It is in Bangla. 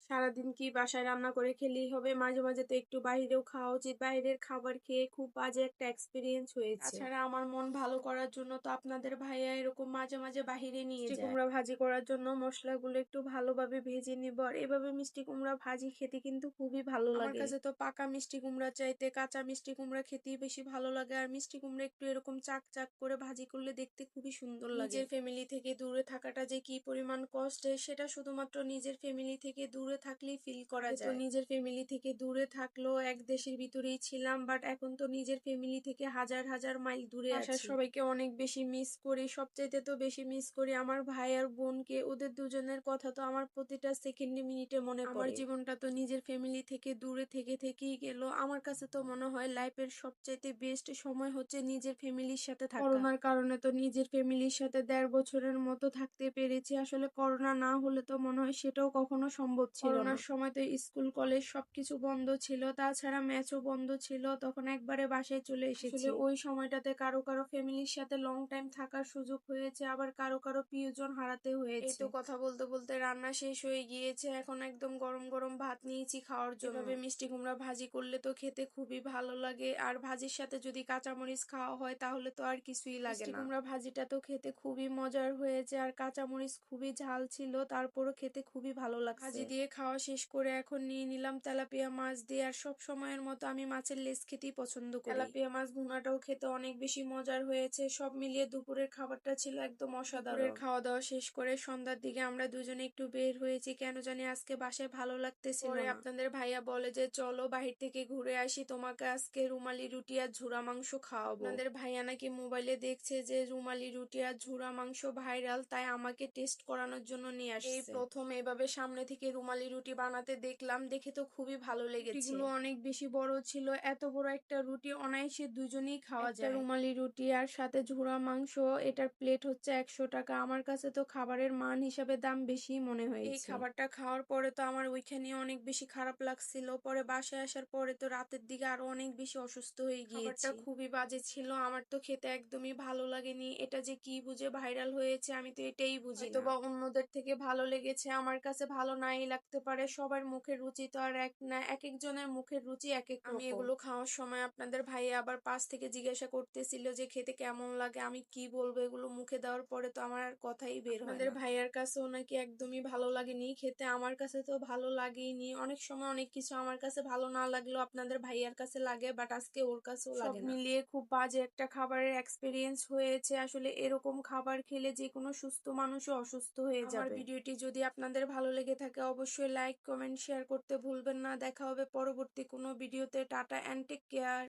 সারাদিন কি বাসায় রান্না করে খেলেই হবে? মাঝে, মাঝে তো একটু বাহিরেও খাওয়া উচিত। বাইরের খাবার খেয়ে খুব বাজে একটা এক্সপেরিয়েন্স হয়েছে। তাছাড়া আমার মন ভালো করার জন্য তো আপনাদের ভাইয়া এরকম মাঝে, মাঝে বাহিরে নিয়ে যায়। মিষ্টি কুমড়া ভাজি করার জন্য মসলাগুলো একটু ভালোভাবে ভেজে নিব। আর এভাবে মিষ্টি কুমড়া ভাজি খেতে কিন্তু খুবই ভালো লাগে। আমার কাছে তো পাকা মিষ্টি কুমড়া চাইতে কাঁচা মিষ্টি কুমড়া খেতেই বেশি ভালো লাগে। আর মিষ্টি কুমড়া একটু এরকম চাক, চাক করে ভাজি করলে দেখতে খুবই সুন্দর লাগে। নিজের ফ্যামিলি থেকে দূরে থাকাটা যে কি পরিমাণ কষ্টের সেটা শুধুমাত্র নিজের ফ্যামিলি থেকে দূরে থাকলেই ফিল করা যায়। তো নিজের ফ্যামিলি থেকে দূরে থাকলেও এক দেশের ভিতরেই ছিলাম, বাট এখন তো নিজের ফ্যামিলি থেকে হাজার হাজার মাইল দূরে আছি। বাসার সবাইকে অনেক বেশি মিস করি। সবচাইতে তো বেশি মিস করি আমার ভাই আর বোনকে। ওদের দুজনের কথা তো আমার প্রতিটা সেকেন্ডে মিনিটে মনে পড়ে। আমার জীবনটা তো নিজের ফ্যামিলি থেকে দূরে থেকেই গেল। আমার কাছে তো মনে হয় লাইফের সবচাইতে বেস্ট সময় হচ্ছে নিজের ফ্যামিলির সাথে থাকা। করোনার কারণে তো নিজের ফ্যামিলির সাথে ১.৫ বছরের মতো থাকতে পেরেছি। আসলে করোনা না হলে তো মনে হয় সেটাও কখনো সম্ভব ছিল না। করোনার সময় তো স্কুল কলেজ সবকিছু বন্ধ ছিল, তাছাড়া ম্যাচও বন্ধ ছিল। তখন একবারে বাসায় চলে এসেছি। আসলে ওই সময়টাতে কারো কারো ফ্যামিলির সাথে লং টাইম থাকার সুযোগ হয়েছে, আবার কারো কারো প্রিয়জন হারাতে হয়েছে। এই তো কথা বলতে বলতে রান্না শেষ হয়ে গিয়েছে। এখন একদম গরম গরম ভাত নিয়েছি খাওয়ার জন্য। এভাবে মিষ্টি কুমড়া ভাজি করলে তো খেতে খুবই ভালো লাগে। আর ভাজির সাথে যদি কাঁচামরিচ খাওয়া হয় তাহলে তো আর কিছুই লাগে না। মিষ্টি কুমড়া ভাজিটা তো খেতে খুবই মজার হয়েছে, আর কাঁচামরিচ খুবই ঝাল ছিল, তারপরও খেতে খুবই ভালো লাগছে। ভাজি দিয়ে খাওয়া শেষ করে এখন নিয়ে নিলাম তেলাপিয়া মাছ দিয়ে। আর সব সময়ের মতো আমি মাছের লেজ খেতেই পছন্দ করি। তেলাপিয়া মাছ ভুনাটাও খেতে অনেক বেশি মজার হয়েছে। সব মিলিয়ে দুপুরের খাবারটা ছিল একদম অসাধারণ। দুপুরের খাওয়া দাওয়া শেষ করে সন্ধ্যার দিকে আমরা দুজনে একটু বের হয়েছি, কেন জানি আজকে বাসায় ভালো লাগতেছিল না। আপনাদের ভাইয়া বলে যে চলো বাহির থেকে ঘুরে আসি, তোমাকে আজকে রুমালি রুটি আর ঝুরা মাংস খাওয়াবো। আপনাদের ভাইয়া নাকি মোবাইলে দেখছে যে রুমালি রুটি আর ঝুরা মাংস ভাইরাল, তাই আমাকে টেস্ট করানোর জন্য নিয়ে আসছে। এই প্রথম এভাবে সামনে থেকে রুমালি রুটি বানাতে দেখলাম, দেখে তো খুবই ভালো লেগেছে। রুটিগুলো অনেক বেশি বড় ছিল। এত বড় একটা রুটি অনায়াসে দুজনেই খাওয়া যায়। রুমালি রুটি আর সাথে ঝুরা মাংস, এটার প্লেট হচ্ছে ১০০ টাকা। আমার কাছে তো খাবারের মান হিসাবে দাম বেশি মনে হয়েছে। এই খাবারটা খাওয়ার পরে তো আমার ওইখানে অনেক বেশি খারাপ লাগছিল। পরে বাসায় আসার পরে তো রাতের দিকে আরো অনেক বেশি অসুস্থ হয়ে গিয়েছি। খাবারটা খুবই বাজে ছিল, আমার তো খেতে একদমই ভালো লাগেনি। এটা যে কি বুঝে ভাইরাল হয়েছে আমি তো এটাই বুঝি না। হয়তোবা অন্যদের থেকে ভালো লেগেছে, আমার কাছে ভালো নাই লাগতে পারে। সবার মুখের রুচি তো আর এক না, এক একজনের মুখের রুচি এক এক রকম। আমি এগুলো খাওয়ার সময় আপনাদের ভাইয়া আবার পাশ থেকে জিজ্ঞাসা করতেছিল যে খেতে কেমন লাগে। আমি কি বলবো, এগুলো মুখে দেওয়ার পরে তো আমার আর কথাই বের হয় না। আপনাদের ভাইয়ার কাছেও নাকি একদমই ভালো লাগেনি খেতে, আমার কাছে তো ভালো লাগেইনি। অনেক সময় অনেক কিছু আমার কাছে ভালো না লাগলেও আপনাদের ভাইয়ার কাছে লাগে, বাট আজকে ওর কাছেও লাগে না। সব মিলিয়ে খুব বাজে একটা খাবারের এক্সপেরিয়েন্স হয়েছে। আসলে এরকম খাবার খেলে যে কোনো সুস্থ মানুষও অসুস্থ হয়ে যাবে। আমার ভিডিওটি যদি আপনাদের ভালো লেগে থাকে অবশ্যই লাইক কমেন্ট শেয়ার করতে ভুলবেন না। দেখা হবে পরবর্তী কোনো ভিডিওতে। Tata and take care.